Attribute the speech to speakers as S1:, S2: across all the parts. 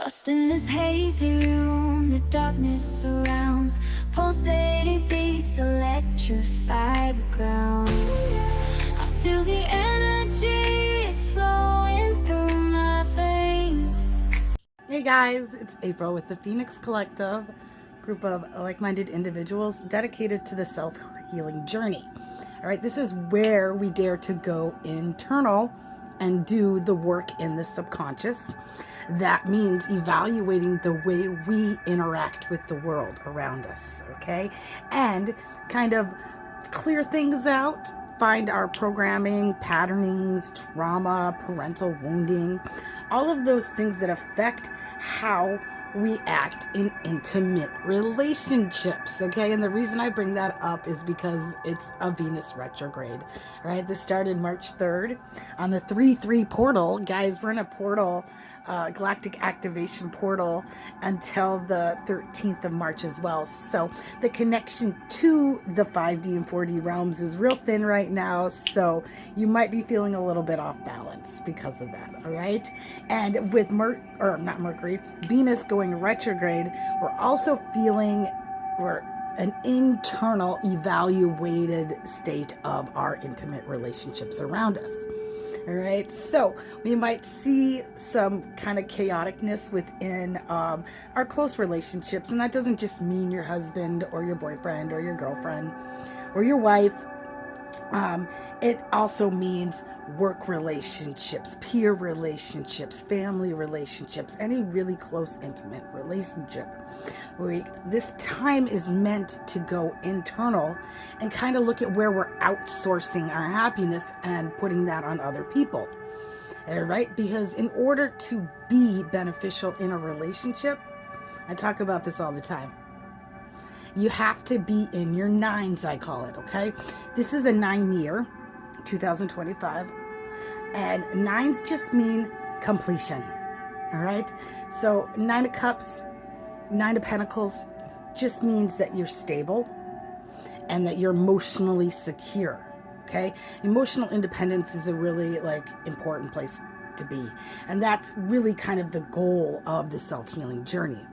S1: Lost in this hazy room, the darkness surrounds. Pulsating beats electrify the ground. I feel the energy, it's flowing through my veins.
S2: Hey guys, it's April with the Phoenix Collective, group of like-minded individuals dedicated to the self-healing journey. All right, this is where we dare to go internal and do the work in the subconscious. That means evaluating the way we interact with the world around us, okay? And kind of clear things out, find our programming, patternings, trauma, parental wounding, all of those things that affect how we act in intimate relationships, okay? And the reason I bring that up is because it's a Venus retrograde, right? This started March 3rd on the 3-3 portal. Guys, we're in a portal, galactic activation portal until the 13th of March as well. So the connection to the 5D and 4D realms is real thin right now. So you might be feeling a little bit off balance because of that, all right? And with Venus going retrograde, we're also feeling an internal evaluated state of our intimate relationships around us. All right, so we might see some kind of chaoticness within our close relationships, and that doesn't just mean your husband or your boyfriend or your girlfriend or your wife. It also means work relationships, peer relationships, family relationships, any really close, intimate relationship. This time is meant to go internal and kind of look at where we're outsourcing our happiness and putting that on other people. All right? Because in order to be beneficial in a relationship, I talk about this all the time. You have to be in your nines, I call it, okay? This is a 9-year, 2025, and nines just mean completion, all right? So 9 of Cups, 9 of Pentacles just means that you're stable and that you're emotionally secure, okay? Emotional independence is a really important place to be, and that's really kind of the goal of the self-healing journey,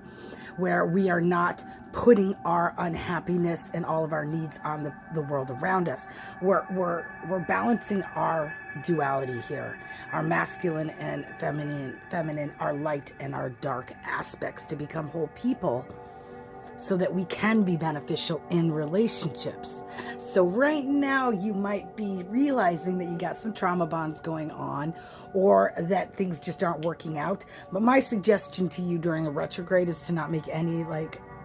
S2: where we are not putting our unhappiness and all of our needs on the world around us. We're balancing our duality here, our masculine and feminine, our light and our dark aspects to become whole people, so that we can be beneficial in relationships. So right now you might be realizing that you got some trauma bonds going on, or that things just aren't working out. But my suggestion to you during a retrograde is to not make any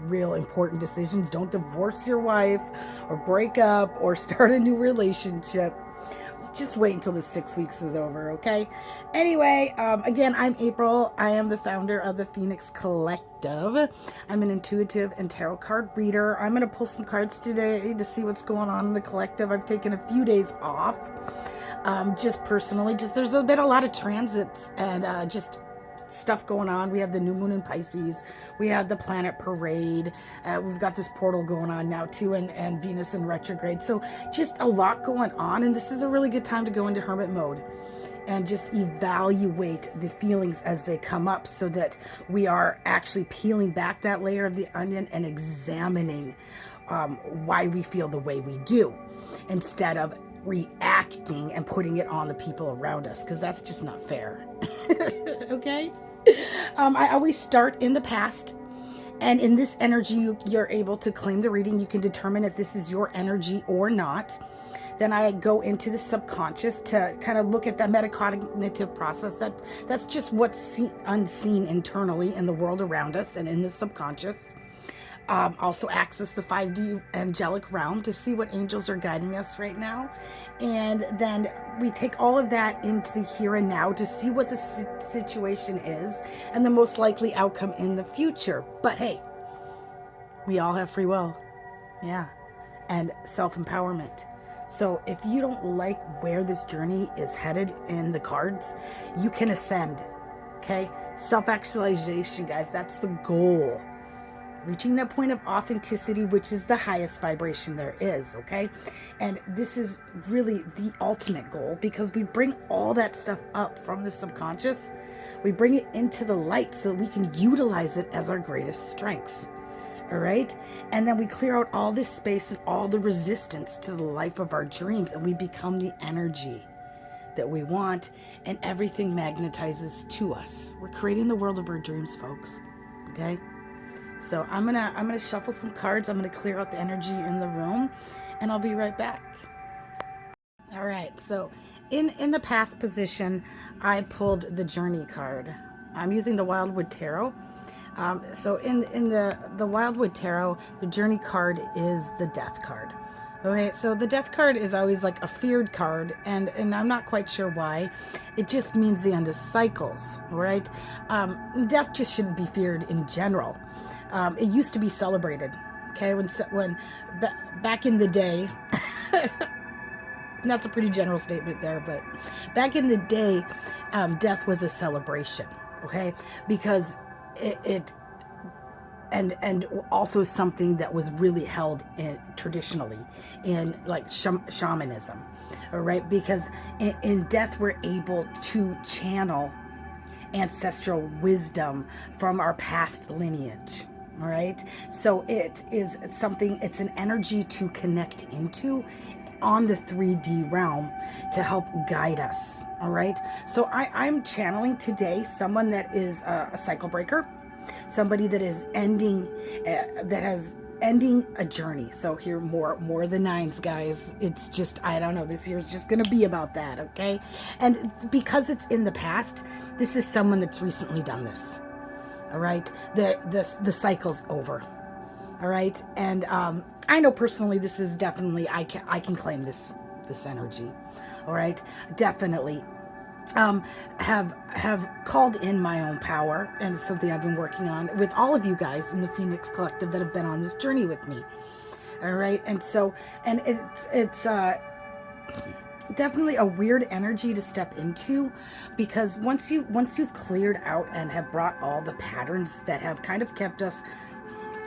S2: real important decisions. Don't divorce your wife or break up or start a new relationship. Just wait until the 6 weeks is over, okay? Anyway, again, I'm April. I am the founder of the Phoenix Collective. I'm an intuitive and tarot card reader. I'm going to pull some cards today to see what's going on in the collective. I've taken a few days off, just personally. There's been a lot of transits and just stuff going on. We have the new moon in Pisces. We had the planet parade. We've got this portal going on now too, and Venus in retrograde. So just a lot going on, and this is a really good time to go into hermit mode and just evaluate the feelings as they come up, so that we are actually peeling back that layer of the onion and examining why we feel the way we do, instead of reacting and putting it on the people around us, because that's just not fair. Okay? I always start in the past, and in this energy you're able to claim the reading. You can determine if this is your energy or not. Then I go into the subconscious to kind of look at that metacognitive process. That's just what's unseen internally in the world around us and in the subconscious. Also access the 5D angelic realm to see what angels are guiding us right now. And then we take all of that into the here and now to see what the situation is and the most likely outcome in the future. But hey, we all have free will. Yeah. And self-empowerment. So if you don't like where this journey is headed in the cards, you can ascend. Okay? Self-actualization, guys, that's the goal. reaching that point of authenticity, which is the highest vibration there is, okay? And this is really the ultimate goal, because we bring all that stuff up from the subconscious. We bring it into the light so we can utilize it as our greatest strengths. All right. And then we clear out all this space and all the resistance to the life of our dreams, and we become the energy that we want, and everything magnetizes to us. We're creating the world of our dreams, folks. Okay. So I'm gonna shuffle some cards. I'm gonna clear out the energy in the room, and I'll be right back. All right. So in the past position, I pulled the Journey card. I'm using the Wildwood Tarot. So in the Wildwood Tarot, the Journey card is the Death card. Okay, so the Death card is always like a feared card, and I'm not quite sure why. It just means the end of cycles, all right? Death just shouldn't be feared in general. It used to be celebrated, okay? When back in the day, that's a pretty general statement there, but back in the day, death was a celebration, okay? Because it and also something that was really held in traditionally in like shamanism, all right? Because in death we're able to channel ancestral wisdom from our past lineage, all right? So it is something, it's an energy to connect into on the 3D realm to help guide us, all right? So I'm channeling today someone that is a cycle breaker, somebody that is ending, ending a journey. So here, more the nines, guys. It's just, I don't know, this year is just going to be about that, okay? And because it's in the past, this is someone that's recently done this, all right? The cycle's over, all right? And I know personally this is definitely, I can claim this energy, all right? Definitely have called in my own power, and it's something I've been working on with all of you guys in the Phoenix Collective that have been on this journey with me, all right? And so, and it's definitely a weird energy to step into, because once you've cleared out and have brought all the patterns that have kind of kept us,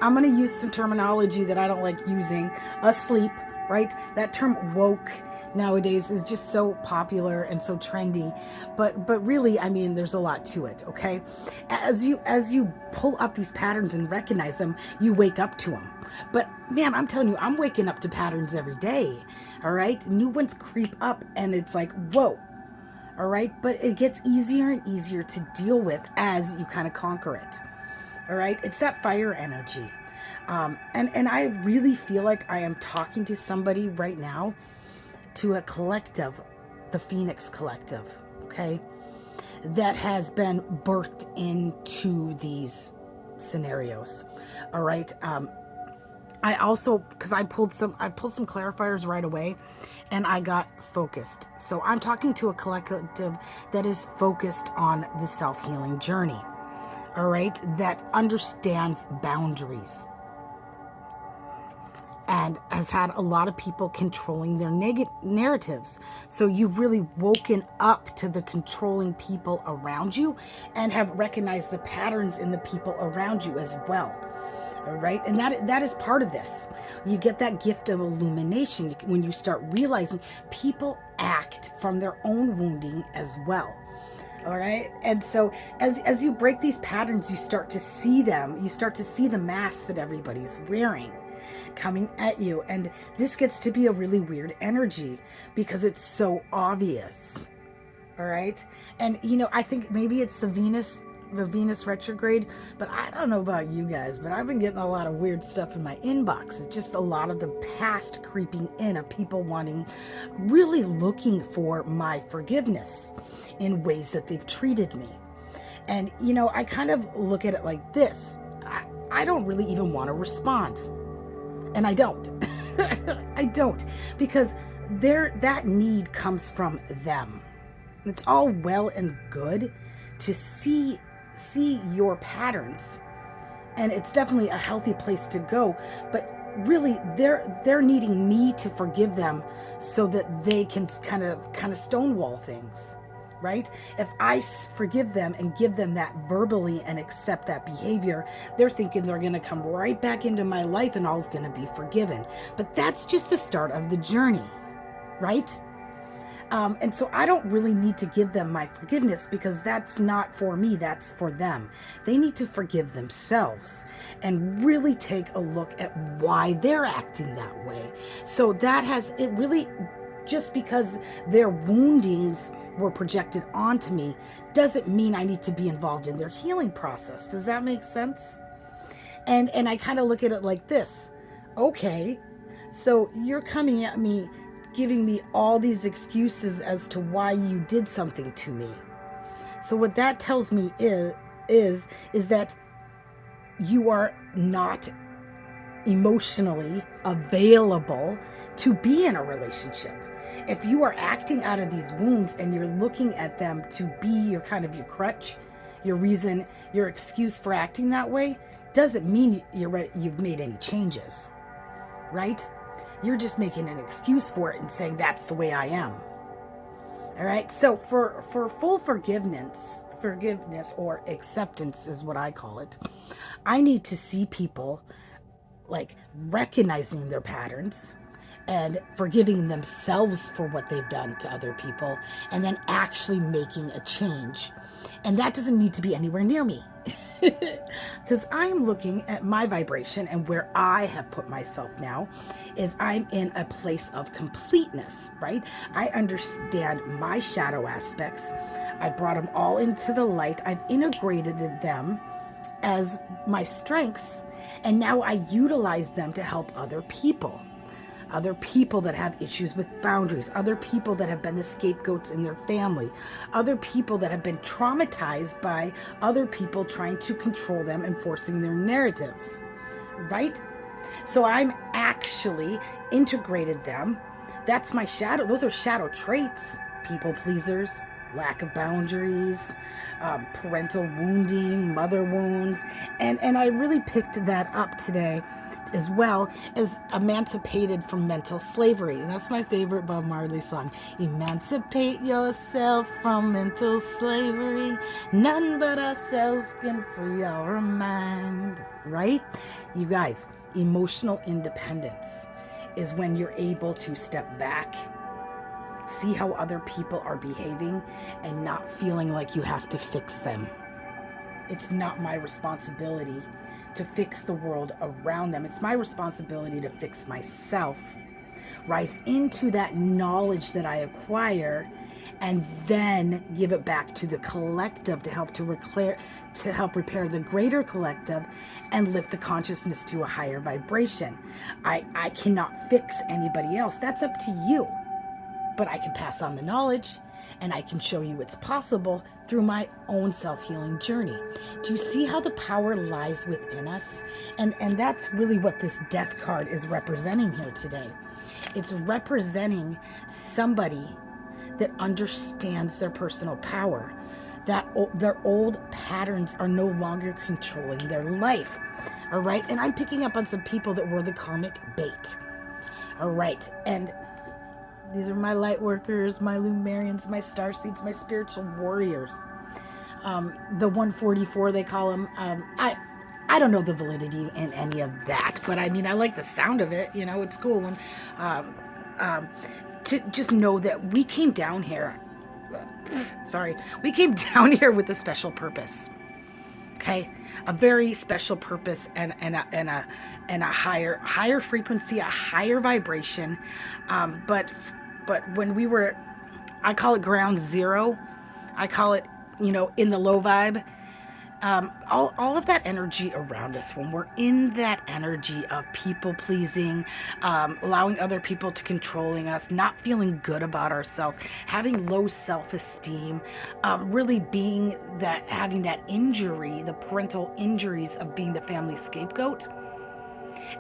S2: I'm going to use some terminology that I don't like using, asleep, right? That term woke nowadays is just so popular and so trendy, but really, I mean, there's a lot to it, okay? As you pull up these patterns and recognize them, you wake up to them. But man, I'm telling you, I'm waking up to patterns every day, all right? New ones creep up and it's like, whoa, all right? But it gets easier and easier to deal with as you kind of conquer it, all right? It's that fire energy. And I really feel like I am talking to somebody right now, to a collective, the Phoenix Collective, okay, that has been birthed into these scenarios, all right? I also, because I pulled some clarifiers right away, and I got focused. So I'm talking to a collective that is focused on the self-healing journey, all right, that understands boundaries, and has had a lot of people controlling their negative narratives. So you've really woken up to the controlling people around you and have recognized the patterns in the people around you as well. All right. And that is part of this. You get that gift of illumination when you start realizing people act from their own wounding as well. All right. And so as you break these patterns, you start to see them. You start to see the masks that everybody's wearing coming at you, and this gets to be a really weird energy because it's so obvious, all right? And you know, I think maybe it's the Venus retrograde, but I don't know about you guys, but I've been getting a lot of weird stuff in my inbox. It's just a lot of the past creeping in, of people really looking for my forgiveness in ways that they've treated me. And you know, I kind of look at it like this: I don't really even want to respond. And I don't. I don't, because that need comes from them. It's all well and good to see your patterns, and it's definitely a healthy place to go, but really they're needing me to forgive them so that they can kind of stonewall things, right? If I forgive them and give them that verbally and accept that behavior, they're thinking they're going to come right back into my life and all's going to be forgiven. But that's just the start of the journey, right? And so I don't really need to give them my forgiveness because that's not for me, that's for them. They need to forgive themselves and really take a look at why they're acting that way. So that has, it really, just because their woundings were projected onto me doesn't mean I need to be involved in their healing process. Does that make sense? And I kind of look at it like this. Okay, so you're coming at me giving me all these excuses as to why you did something to me. So what that tells me is that you are not emotionally available to be in a relationship. If you are acting out of these wounds and you're looking at them to be your kind of your crutch, your reason, your excuse for acting that way, doesn't mean you've made any changes, right? You're just making an excuse for it and saying that's the way I am. All right. So for full forgiveness or acceptance is what I call it. I need to see people like recognizing their patterns and forgiving themselves for what they've done to other people, and then actually making a change. And that doesn't need to be anywhere near me. Because I'm looking at my vibration, and where I have put myself now is I'm in a place of completeness, right? I understand my shadow aspects. I brought them all into the light. I've integrated them as my strengths, and now I utilize them to help other people that have issues with boundaries, other people that have been the scapegoats in their family, other people that have been traumatized by other people trying to control them and forcing their narratives, right? So I'm actually integrated them. That's my shadow. Those are shadow traits. People pleasers, lack of boundaries, parental wounding, mother wounds. And I really picked that up today, as well as emancipated from mental slavery. And that's my favorite Bob Marley song. Emancipate yourself from mental slavery. None but ourselves can free our mind. Right? You guys, emotional independence is when you're able to step back, see how other people are behaving, and not feeling like you have to fix them. It's not my responsibility to fix the world around them. It's my responsibility to fix myself, rise into that knowledge that I acquire, and then give it back to the collective to help repair the greater collective and lift the consciousness to a higher vibration. I cannot fix anybody else. That's up to you. But I can pass on the knowledge, and I can show you it's possible through my own self-healing journey. Do you see how the power lies within us? And that's really what this death card is representing here today. It's representing somebody that understands their personal power, that their old patterns are no longer controlling their life. All right. And I'm picking up on some people that were the karmic bait. All right. And these are my light workers, my Lumerians, my starseeds, my spiritual warriors. The 144, they call them. I don't know the validity in any of that, but I mean, I like the sound of it. You know, it's cool when to just know that we came down here. We came down here with a special purpose. Okay, a very special purpose and a higher frequency, a higher vibration. But when we were, I call it ground zero. I call it, in the low vibe. All of that energy around us, when we're in that energy of people pleasing, allowing other people to controlling us, not feeling good about ourselves, having low self-esteem, really being having that injury, the parental injuries of being the family scapegoat,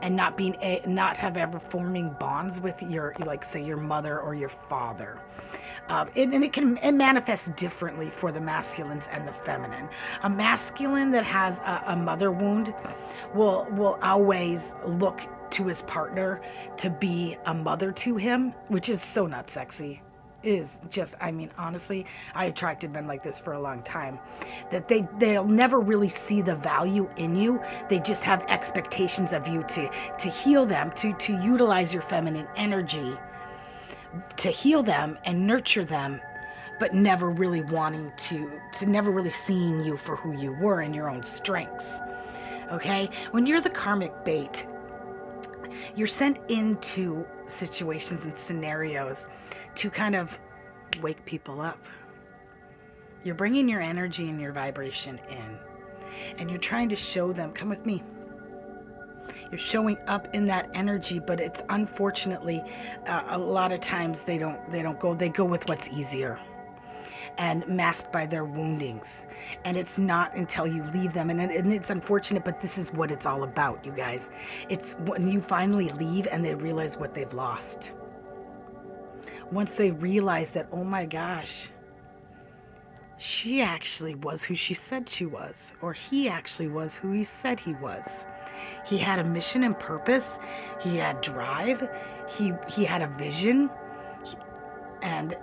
S2: and not have ever forming bonds with your mother or your father. It manifests differently for the masculines and the feminine. A masculine that has a mother wound will always look to his partner to be a mother to him, which is so not sexy. is just, I mean, honestly, I attracted men like this for a long time, that they'll never really see the value in you. They just have expectations of you to heal them, to utilize your feminine energy to heal them and nurture them, but never really wanting to never really seeing you for who you were and your own strengths. Okay? When you're the karmic bait, you're sent into situations and scenarios to kind of wake people up. You're bringing your energy and your vibration in, and you're trying to show them, come with me. You're showing up in that energy, but it's unfortunately a lot of times they go with what's easier and masked by their woundings. And it's not until you leave them, and it's unfortunate, but this is what it's all about, you guys. It's when you finally leave and they realize what they've lost. Once they realize that, oh my gosh, she actually was who she said she was, or he actually was who he said he was. He had a mission and purpose. He had drive. He had a vision, and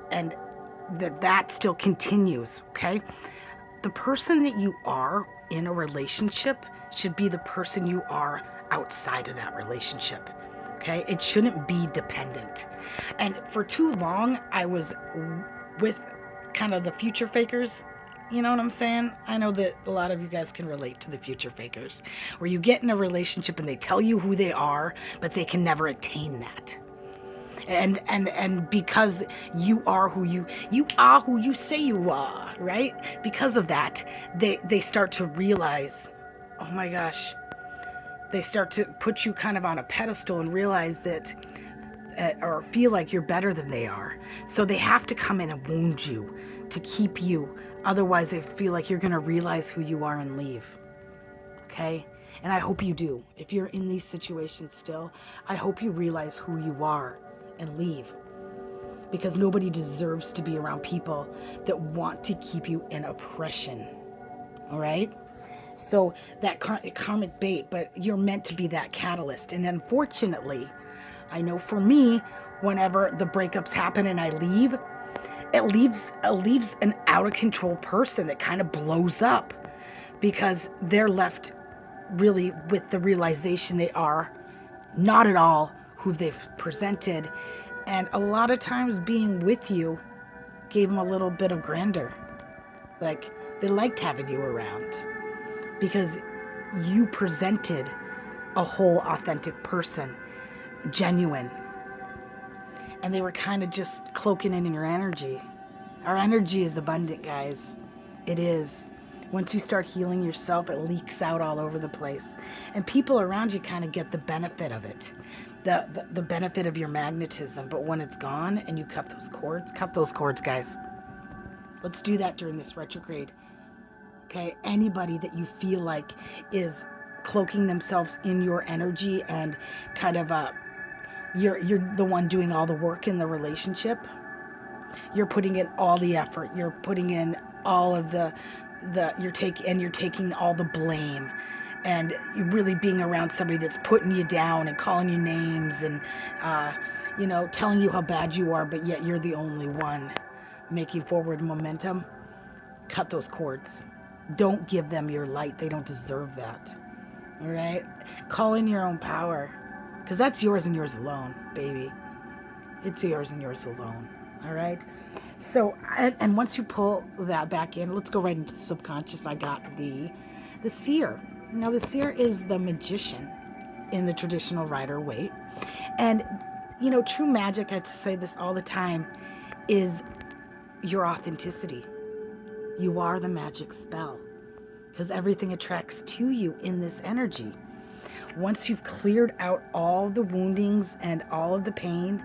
S2: that still continues. Okay, the person that you are in a relationship should be the person you are outside of that relationship. Okay, it shouldn't be dependent. And for too long, I was with kind of the future fakers. You know what I'm saying? I know that a lot of you guys can relate to the future fakers, where you get in a relationship and they tell you who they are, but they can never attain that. And because you are who you say you are, right? Because of that, they start to realize, oh my gosh, they start to put you kind of on a pedestal and realize that, or feel like you're better than they are. So they have to come in and wound you to keep you. Otherwise, they feel like you're going to realize who you are and leave. Okay? And I hope you do. If you're in these situations still, I hope you realize who you are and leave. Because nobody deserves to be around people that want to keep you in oppression. All right? So that karmic bait, but you're meant to be that catalyst. And unfortunately, I know for me, whenever the breakups happen and I leave, it leaves an out of control person that kind of blows up, because they're left really with the realization they are not at all who they've presented. And a lot of times being with you gave them a little bit of grandeur. Like, they liked having you around because you presented a whole authentic person, genuine. And they were kind of just cloaking in your energy. Our energy is abundant, guys. It is. Once you start healing yourself, it leaks out all over the place. And people around you kind of get the benefit of it. The benefit of your magnetism. But when it's gone and you cut those cords, guys. Let's do that during this retrograde. Okay? Anybody that you feel like is cloaking themselves in your energy and kind of you're the one doing all the work in the relationship. You're putting in all the effort. You're putting in all of you're taking all the blame, and you're really being around somebody that's putting you down and calling you names and telling you how bad you are, but yet you're the only one making forward momentum. Cut those cords. Don't give them your light. They don't deserve that. All right? Call in your own power. Because that's yours and yours alone, baby. It's yours and yours alone. All right? So, and once you pull that back in, let's go right into the subconscious. I got the seer. Now, the seer is the magician in the traditional Rider-Waite. And, true magic, I say this all the time, is your authenticity. You are the magic spell. Because everything attracts to you in this energy. Once you've cleared out all the woundings and all of the pain,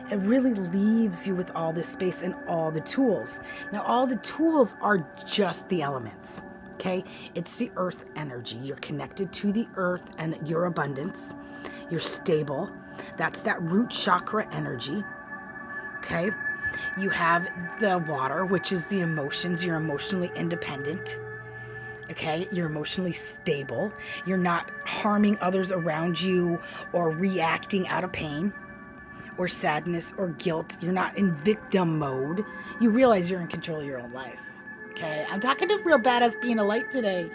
S2: it really leaves you with all this space and all the tools. Now, all the tools are just the elements, okay? It's the earth energy. You're connected to the earth and your abundance. You're stable. That's that root chakra energy, okay? You have the water, which is the emotions. You're emotionally independent. Okay, you're emotionally stable. You're not harming others around you or reacting out of pain or sadness or guilt. You're not in victim mode. You realize you're in control of your own life. Okay, I'm talking to real badass being a light today.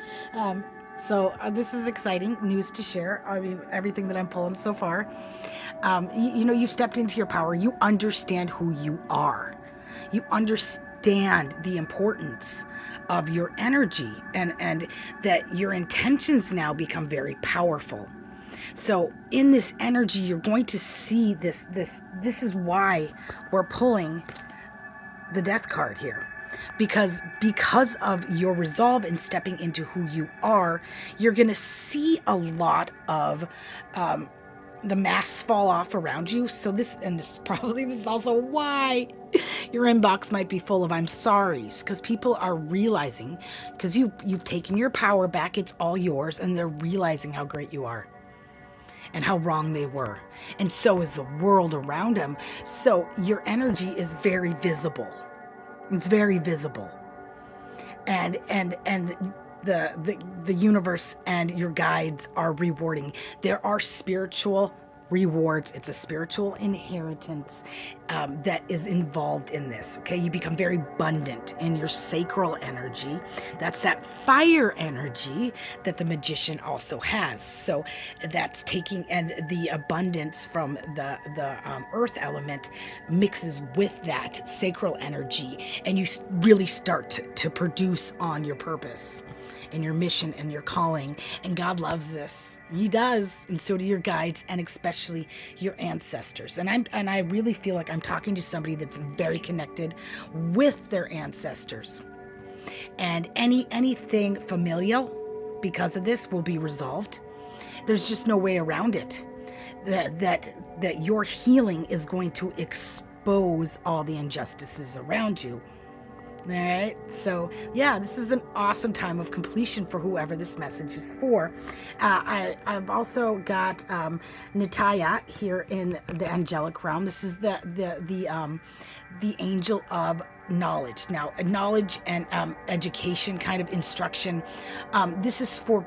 S2: So this is exciting news to share. I mean, everything that I'm pulling so far. You know, you've stepped into your power. You understand who you are. You understand the importance of your energy, and that your intentions now become very powerful. So in this energy, you're going to see this. This is why we're pulling the death card here, because of your resolve in stepping into who you are, you're going to see a lot of the masks fall off around you. So this is also why your inbox might be full of I'm sorry's, because people are realizing, because you've taken your power back, it's all yours, and they're realizing how great you are and how wrong they were. And so is the world around them. So your energy is very visible. It's very visible. And the universe and your guides are rewarding. There are spiritual rewards. It's a spiritual inheritance that is involved in this. Okay, you become very abundant in your sacral energy. That's that fire energy that the magician also has. So that's taking, and the abundance from the earth element mixes with that sacral energy, and you really start to produce on your purpose and your mission and your calling. And God loves this. He does, and so do your guides, and especially your ancestors. And I really feel like I'm talking to somebody that's very connected with their ancestors. And anything familial because of this will be resolved. There's just no way around it. That your healing is going to expose all the injustices around you. All right, so yeah, this is an awesome time of completion for whoever this message is for. I've also got Nataya here in the angelic realm. This is the angel of knowledge. Now, knowledge and education, kind of instruction. This is for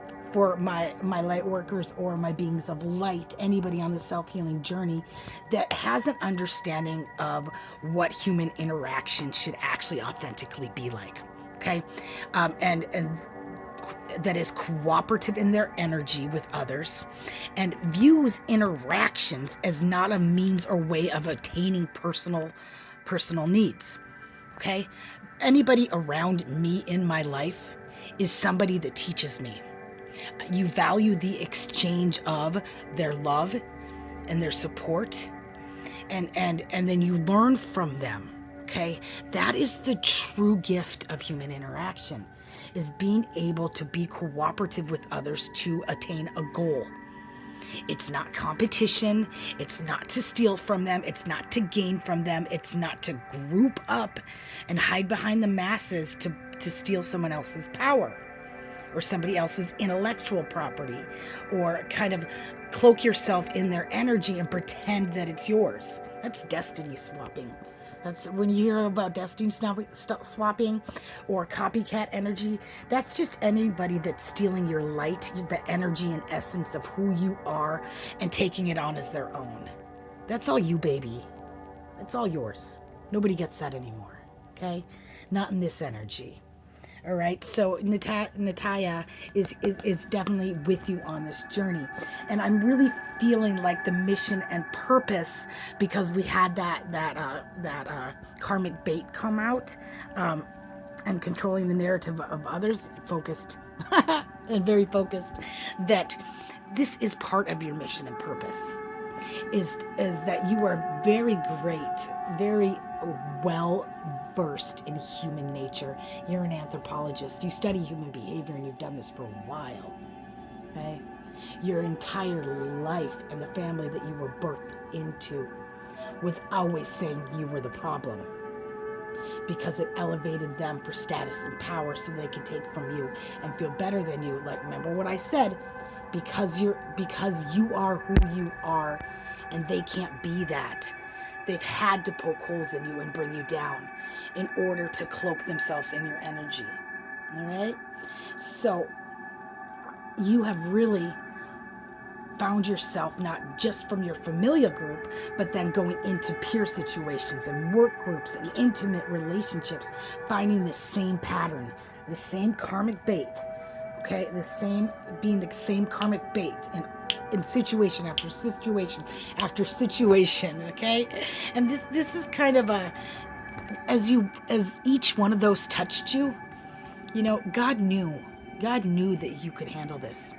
S2: my light workers or my beings of light, anybody on the self-healing journey that has an understanding of what human interaction should actually authentically be like. Okay, and that is cooperative in their energy with others, and views interactions as not a means or way of attaining personal needs. Okay, anybody around me in my life is somebody that teaches me. You value the exchange of their love and their support, and then you learn from them. Okay, that is the true gift of human interaction, is being able to be cooperative with others to attain a goal. It's not competition. It's not to steal from them. It's not to gain from them. It's not to group up and hide behind the masses to steal someone else's power or somebody else's intellectual property, or kind of cloak yourself in their energy and pretend that it's yours. That's destiny swapping. That's when you hear about destiny swapping or copycat energy. That's just anybody that's stealing your light, the energy and essence of who you are, and taking it on as their own. That's all you, baby. That's all yours. Nobody gets that anymore. Okay? Not in this energy. All right, so Nataya is definitely with you on this journey, and I'm really feeling like the mission and purpose, because we had that karmic bait come out, and controlling the narrative of others, focused and very focused. That this is part of your mission and purpose. Is that you are very great, very well versed in human nature. You're an anthropologist. You study human behavior, and you've done this for a while. Okay? Your entire life and the family that you were birthed into was always saying you were the problem, because it elevated them for status and power so they could take from you and feel better than you. Like, remember what I said, because you are who you are, and they can't be that. They've had to poke holes in you and bring you down in order to cloak themselves in your energy. All right? So you have really found yourself not just from your familial group, but then going into peer situations and work groups and intimate relationships, finding the same pattern, the same karmic bait, okay? Being the same karmic bait in situation after situation after situation, okay? And this is kind of as each one of those touched you, God knew that you could handle this,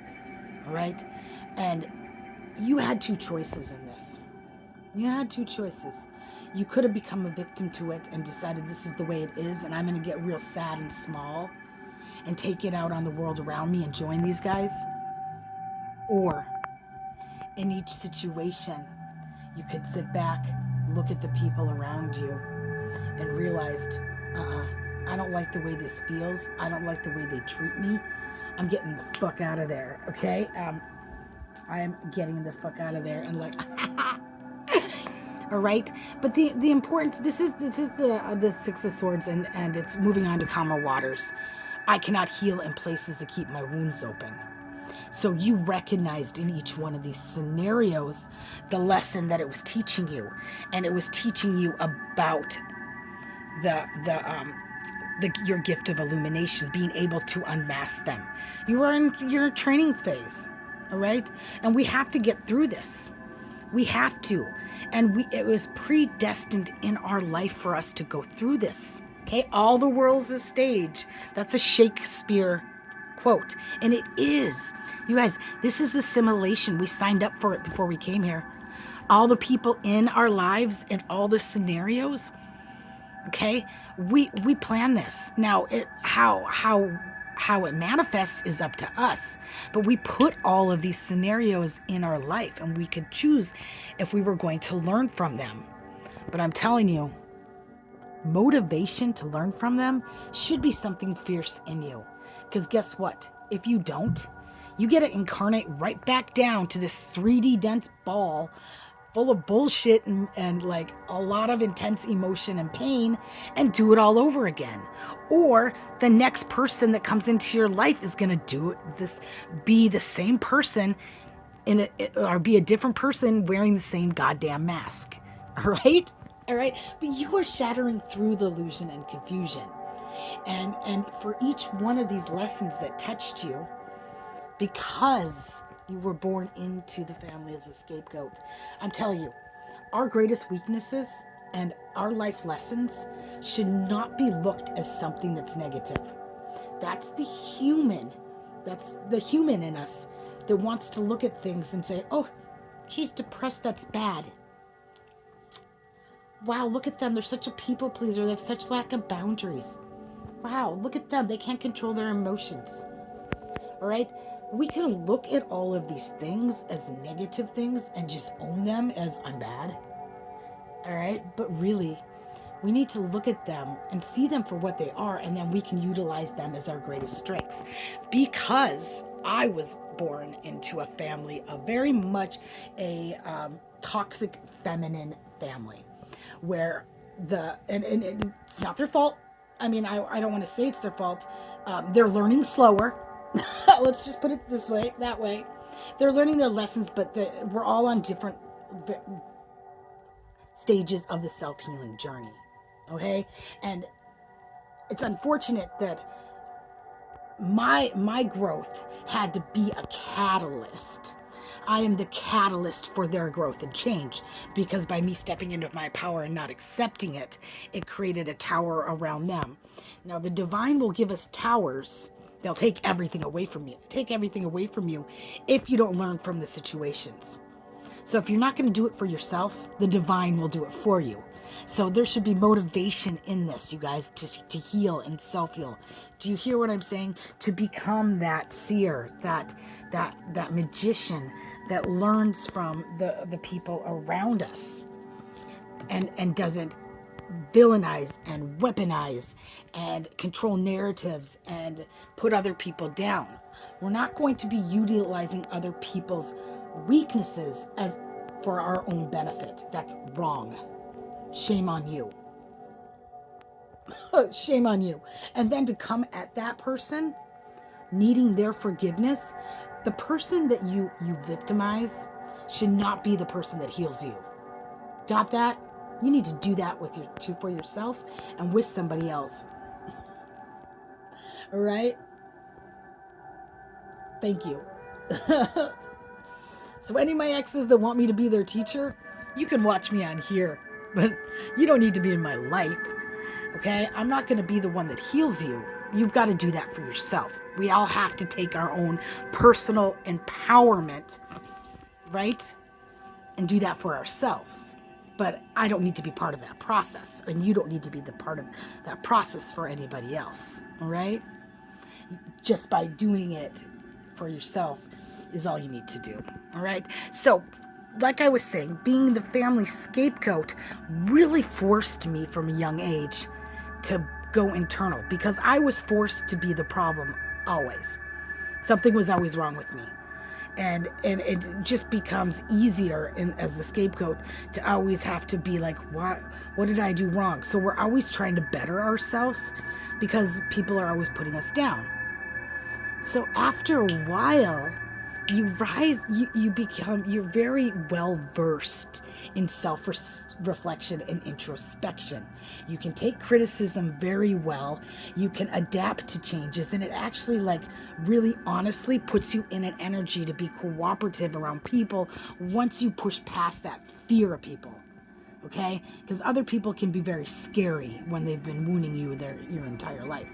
S2: all right? And you had two choices in this. You had two choices. You could have become a victim to it and decided this is the way it is, and I'm going to get real sad and small and take it out on the world around me and join these guys. Or in each situation, you could sit back, look at the people around you, and realized, I don't like the way this feels. I don't like the way they treat me. I'm getting the fuck out of there, okay? I'm getting the fuck out of there, and like, all right. But the importance. This is the Six of Swords, and it's moving on to calmer waters. I cannot heal in places to keep my wounds open. So you recognized in each one of these scenarios the lesson that it was teaching you, and it was teaching you about your gift of illumination, being able to unmask them. You are in your training phase, all right? And we have to get through this. We have to. And it was predestined in our life for us to go through this. Okay? All the world's a stage. That's a Shakespeare quote. And it is. You guys, this is a simulation. We signed up for it before we came here. All the people in our lives and all the scenarios, okay? We plan this. Now, how it manifests is up to us. But we put all of these scenarios in our life, and we could choose if we were going to learn from them. But I'm telling you, motivation to learn from them should be something fierce in you. Because guess what? If you don't, you get to incarnate right back down to this 3D dense ball full of bullshit and like a lot of intense emotion and pain, and do it all over again. Or the next person that comes into your life is going to be the same person or be a different person wearing the same goddamn mask. All right? All right? But you are shattering through the illusion and confusion. And for each one of these lessons that touched you, because you were born into the family as a scapegoat, I'm telling you, our greatest weaknesses and our life lessons should not be looked as something that's negative. That's the human in us that wants to look at things and say, oh, she's depressed, that's bad. Wow, look at them, they're such a people pleaser, they have such lack of boundaries. Wow, look at them, they can't control their emotions. All right? We can look at all of these things as negative things and just own them as I'm bad. All right? But really, we need to look at them and see them for what they are, and then we can utilize them as our greatest strengths. Because I was born into a family of very much a toxic feminine family, where and it's not their fault. I mean, I don't want to say it's their fault. They're learning slower. Let's just put it that way. They're learning their lessons, but we're all on different stages of the self-healing journey. Okay? And it's unfortunate that my growth had to be a catalyst. I am the catalyst for their growth and change, because by me stepping into my power and not accepting it, it created a tower around them. Now, the divine will give us towers. They'll take everything away from you. Take everything away from you if you don't learn from the situations. So if you're not going to do it for yourself, the divine will do it for you. So there should be motivation in this, you guys, to heal and self-heal. Do you hear what I'm saying? To become that seer, that magician that learns from the people around us and doesn't villainize and weaponize and control narratives and put other people down. We're not going to be utilizing other people's weaknesses as for our own benefit. That's wrong. Shame on you. Shame on you. And then to come at that person needing their forgiveness, the person that you victimize should not be the person that heals you. Got that? You need to do that for yourself and with somebody else. All right? Thank you. So any of my exes that want me to be their teacher, you can watch me on here, but you don't need to be in my life. Okay? I'm not going to be the one that heals you. You've got to do that for yourself. We all have to take our own personal empowerment, right? And do that for ourselves. But I don't need to be part of that process, and you don't need to be the part of that process for anybody else. All right? Just by doing it for yourself is all you need to do. All right? So, like I was saying, being the family scapegoat really forced me from a young age to go internal, because I was forced to be the problem always. Something was always wrong with me. And it just becomes easier as the scapegoat to always have to be like, what did I do wrong? So we're always trying to better ourselves because people are always putting us down. So after a while, you're very well versed in self-reflection and introspection. You can take criticism very well. You can adapt to changes, and it actually really honestly puts you in an energy to be cooperative around people once you push past that fear of people. Okay? Because other people can be very scary when they've been wounding you your entire life.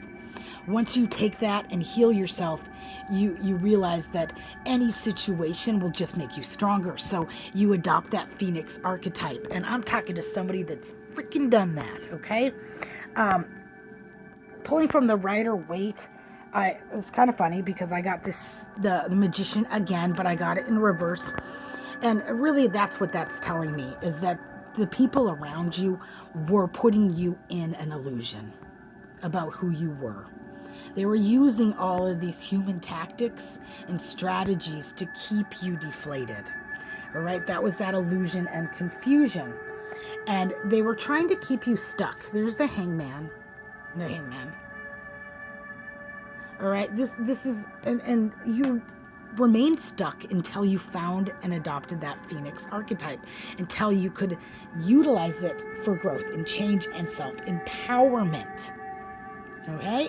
S2: Once you take that and heal yourself, you realize that any situation will just make you stronger. So you adopt that Phoenix archetype. And I'm talking to somebody that's freaking done that, okay? Pulling from the Rider-Waite, it's kind of funny because I got the Magician again, but I got it in reverse. And really that's what that's telling me, is that the people around you were putting you in an illusion about who you were. They were using all of these human tactics and strategies to keep you deflated. All right, that was that illusion and confusion. And they were trying to keep you stuck. There's the hangman. The hangman. All right, this is, and you remained stuck until you found and adopted that Phoenix archetype, until you could utilize it for growth and change and self-empowerment. Okay.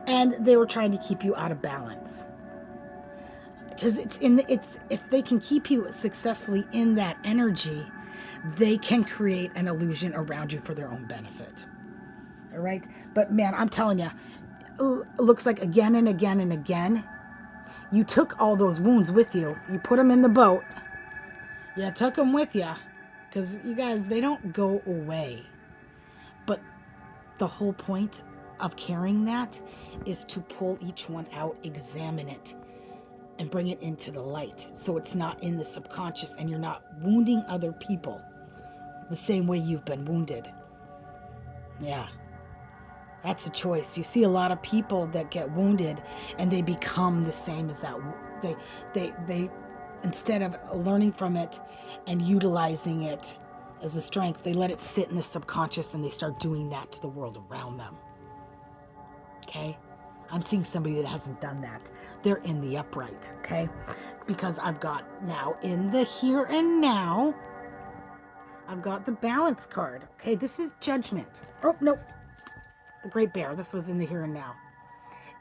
S2: And they were trying to keep you out of balance. Because if they can keep you successfully in that energy, they can create an illusion around you for their own benefit. All right? But man, I'm telling you, it looks like again and again and again, you took all those wounds with you. You put them in the boat. You took them with you. Because you guys, they don't go away. But the whole point of carrying that is to pull each one out, examine it, and bring it into the light. So it's not in the subconscious and you're not wounding other people the same way you've been wounded. Yeah. That's a choice. You see a lot of people that get wounded and they become the same as that. They instead of learning from it and utilizing it as a strength, they let it sit in the subconscious and they start doing that to the world around them. Okay? I'm seeing somebody that hasn't done that. They're in the upright, okay? Because I've got now in the here and now, I've got the balance card. Okay, this is judgment. Oh, no. The Great Bear. This was in the here and now.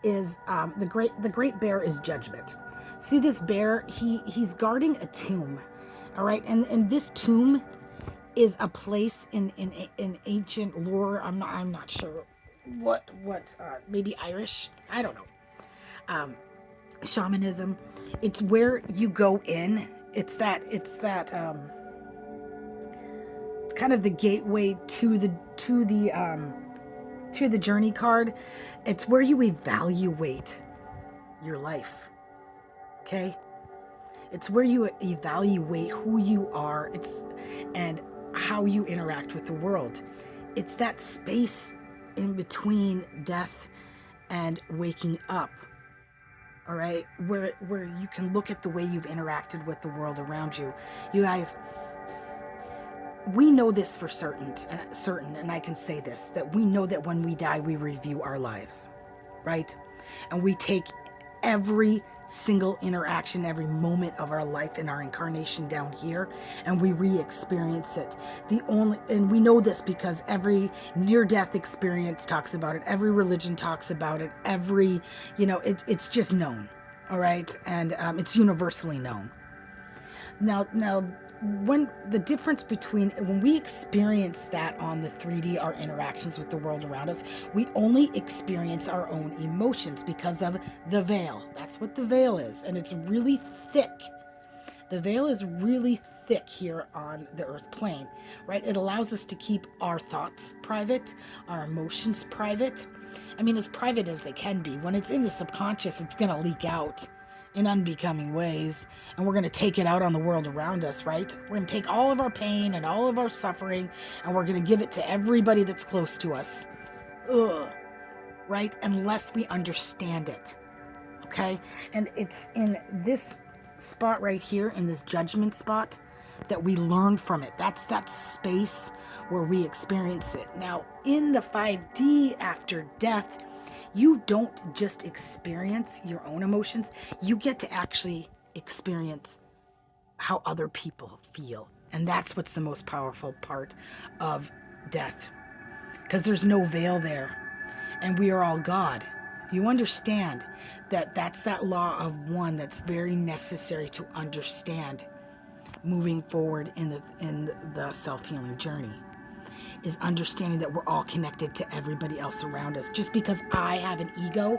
S2: Is the Great Bear is judgment. See this bear? He's guarding a tomb. All right, and this tomb is a place in ancient lore. I'm not sure what maybe Irish. I don't know. Shamanism. It's where you go in. It's that kind of the gateway to the journey card. It's where you evaluate your life. Okay? It's where you evaluate who you are. And how you interact with the world. It's that space in between death and waking up. All right? Where you can look at the way you've interacted with the world around you. You guys, we know this for certain, and I can say this, that we know that when we die, we review our lives. right? And we take every single interaction, every moment of our life in our incarnation down here, and we re-experience it. And we know this because every near-death experience talks about it, every religion talks about it, it's just known, all right? And it's universally known. Now, when the difference between when we experience that on the 3D, our interactions with the world around us, we only experience our own emotions because of the veil. That's what the veil is, and it's really thick. The veil is really thick here on the earth plane, right? It allows us to keep our thoughts private, our emotions private. I mean, as private as they can be. When it's in the subconscious, it's going to leak out in unbecoming ways, and we're going to take it out on the world around us, right? We're going to take all of our pain and all of our suffering, and we're going to give it to everybody that's close to us. Ugh, right? Unless we understand it, okay? And it's in this spot right here, in this judgment spot, that we learn from it. That's that space where we experience it. Now, in the 5D after death, you don't just experience your own emotions, you get to actually experience how other people feel. And that's what's the most powerful part of death, because there's no veil there, and we are all God. You understand that that's that law of one that's very necessary to understand moving forward in the self-healing journey, is understanding that we're all connected to everybody else around us. Just because I have an ego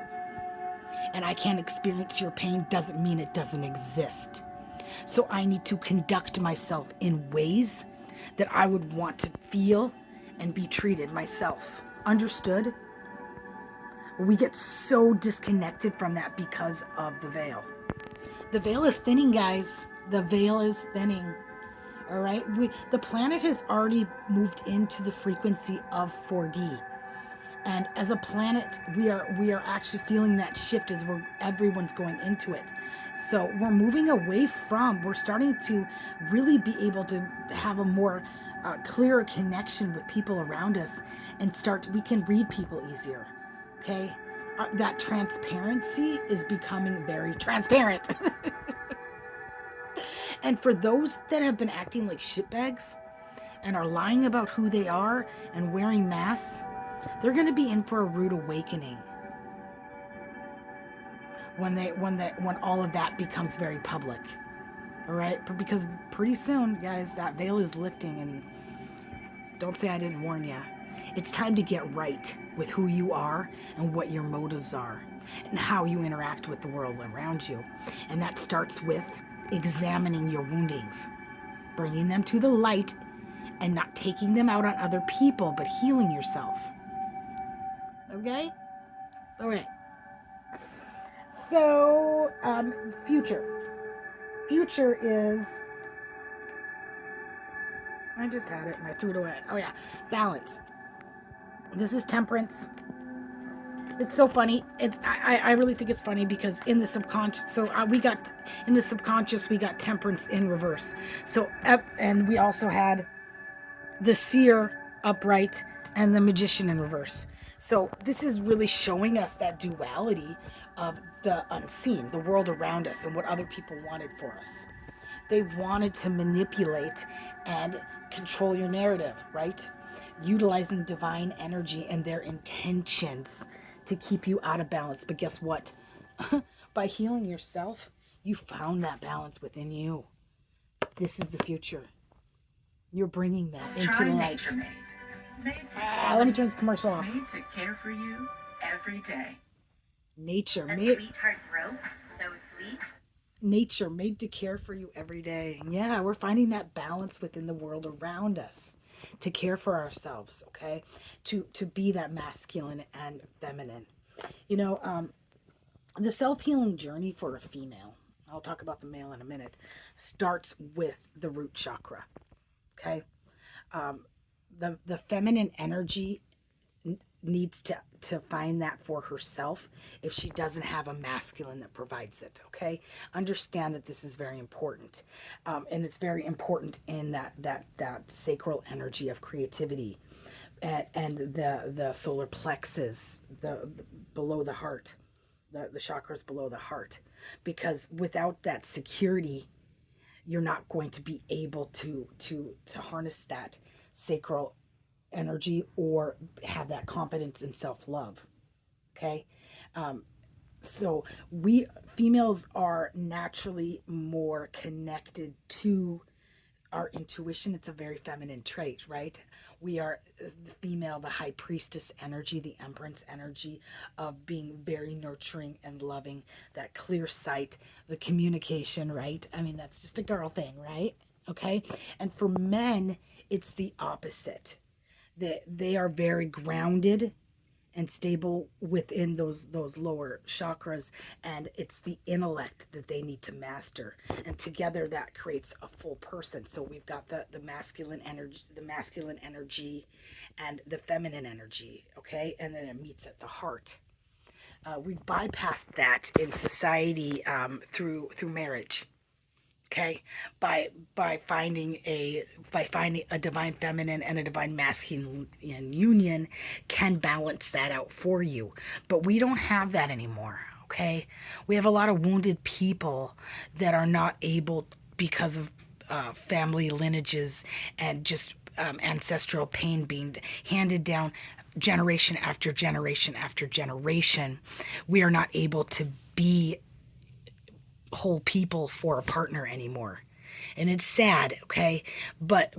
S2: and I can't experience your pain doesn't mean it doesn't exist. So I need to conduct myself in ways that I would want to feel and be treated myself. Understood? We get so disconnected from that because of the veil. The veil is thinning, guys. The veil is thinning. All right? The planet has already moved into the frequency of 4D. And as a planet, we are actually feeling that shift as everyone's going into it. So we're moving away from, we're starting to really be able to have a more clearer connection with people around us, and we can read people easier. Okay? That transparency is becoming very transparent. And for those that have been acting like shitbags and are lying about who they are and wearing masks, they're going to be in for a rude awakening when all of that becomes very public. All right? Because pretty soon, guys, that veil is lifting, and don't say I didn't warn you. It's time to get right with who you are and what your motives are and how you interact with the world around you. And that starts with examining your woundings, bringing them to the light, and not taking them out on other people, but healing yourself. Okay? All right. So, future. Future is... I just had it and I threw it away. Oh, yeah. Balance. This is temperance. It's so funny. I really think it's funny because in the subconscious, we got temperance in reverse. So, and we also had the seer upright and the magician in reverse. So this is really showing us that duality of the unseen, the world around us, and what other people wanted for us. They wanted to manipulate and control your narrative, right? Utilizing divine energy and their intentions to keep you out of balance. But guess what? By healing yourself, you found that balance within you. This is the future. You're bringing that into the light. Let me turn this commercial off.
S3: Made to care for you every day.
S2: Nature
S4: made. Sweetheart's rope, so sweet.
S2: Nature made to care for you every day. Yeah, we're finding that balance within the world around us to care for ourselves, okay? To be that masculine and feminine. You know, the self-healing journey for a female, I'll talk about the male in a minute, starts with the root chakra, okay? The feminine energy needs to find that for herself if she doesn't have a masculine that provides it, okay? Understand that this is very important. And it's very important in that sacral energy of creativity. and the solar plexus, the below the heart, the chakras below the heart, because without that security, you're not going to be able to harness that sacral energy or have that confidence and self-love. Okay. So we females are naturally more connected to our intuition. It's a very feminine trait, right? We are the female, the high priestess energy, the empress energy of being very nurturing and loving, that clear sight, the communication, right? I mean, that's just a girl thing, right? Okay. And for men, it's the opposite. They are very grounded and stable within those lower chakras, and it's the intellect that they need to master, and together that creates a full person. So we've got the masculine energy and the feminine energy, okay, and then it meets at the heart. We've bypassed that in society through marriage, okay, by finding a divine feminine and a divine masculine union can balance that out for you. But we don't have that anymore. Okay, we have a lot of wounded people that are not able, because of family lineages and just ancestral pain being handed down generation after generation after generation. We are not able to be whole people for a partner anymore, and it's sad. Okay, but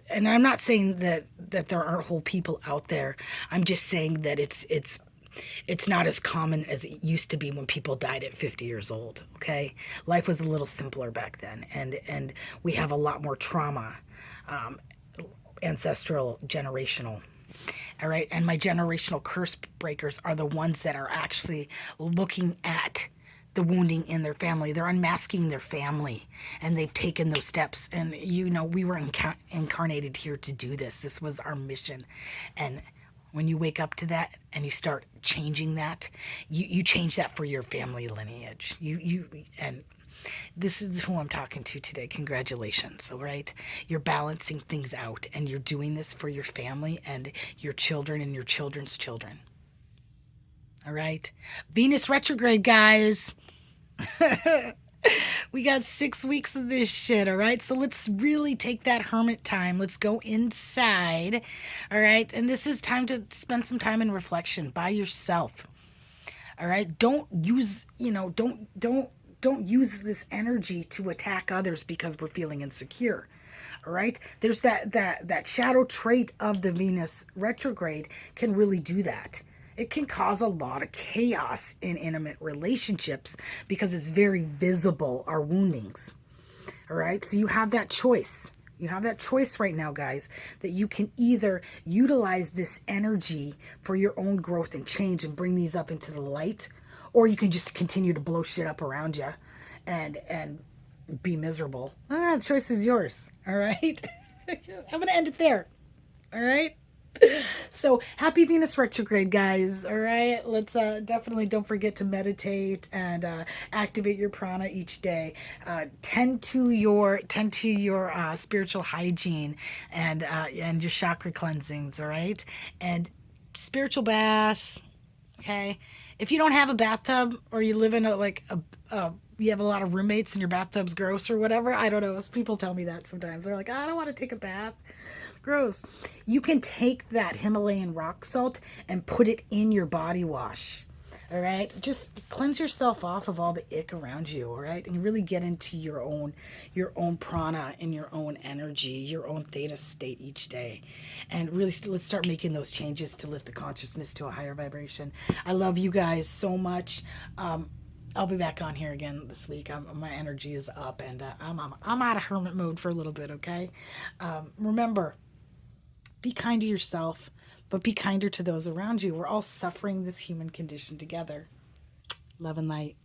S2: and I'm not saying that there aren't whole people out there. I'm just saying that it's not as common as it used to be when people died at 50 years old. Okay, life was a little simpler back then, and we have a lot more trauma, ancestral, generational. All right, and my generational curse breakers are the ones that are actually looking at the wounding in their family. They're unmasking their family, and they've taken those steps. And we were incarnated here to do this. This was our mission. And when you wake up to that and you start changing that, you change that for your family lineage. And this is who I'm talking to today. Congratulations, all right? You're balancing things out, and you're doing this for your family and your children and your children's children. All right? Venus retrograde, guys. We got 6 weeks of this shit, all right? So let's really take that hermit time. Let's go inside, all right? And this is time to spend some time in reflection by yourself, all right? Don't use this energy to attack others because we're feeling insecure. All right, there's that shadow trait of the Venus retrograde can really do that. It can cause a lot of chaos in intimate relationships because it's very visible, our woundings. All right, so you have that choice. You have that choice right now, guys, that you can either utilize this energy for your own growth and change and bring these up into the light, or you can just continue to blow shit up around you and be miserable. The choice is yours. All right. I'm gonna end it there. All right. So happy Venus retrograde, guys. All right, let's definitely don't forget to meditate and activate your prana each day. Tend to your spiritual hygiene and your chakra cleansings. All right, and spiritual baths. Okay, if you don't have a bathtub, or you live in you have a lot of roommates and your bathtub's gross or whatever, I don't know. People tell me that sometimes. They're like, I don't want to take a bath. Gross. You can take that Himalayan rock salt and put it in your body wash. All right, just cleanse yourself off of all the ick around you. All right, and really get into your own prana and your own energy, your own theta state each day, and really let's start making those changes to lift the consciousness to a higher vibration. I love you guys so much. I'll be back on here again this week. My energy is up, and I'm out of hermit mode for a little bit. Okay, remember, be kind to yourself, but be kinder to those around you. We're all suffering this human condition together. Love and light.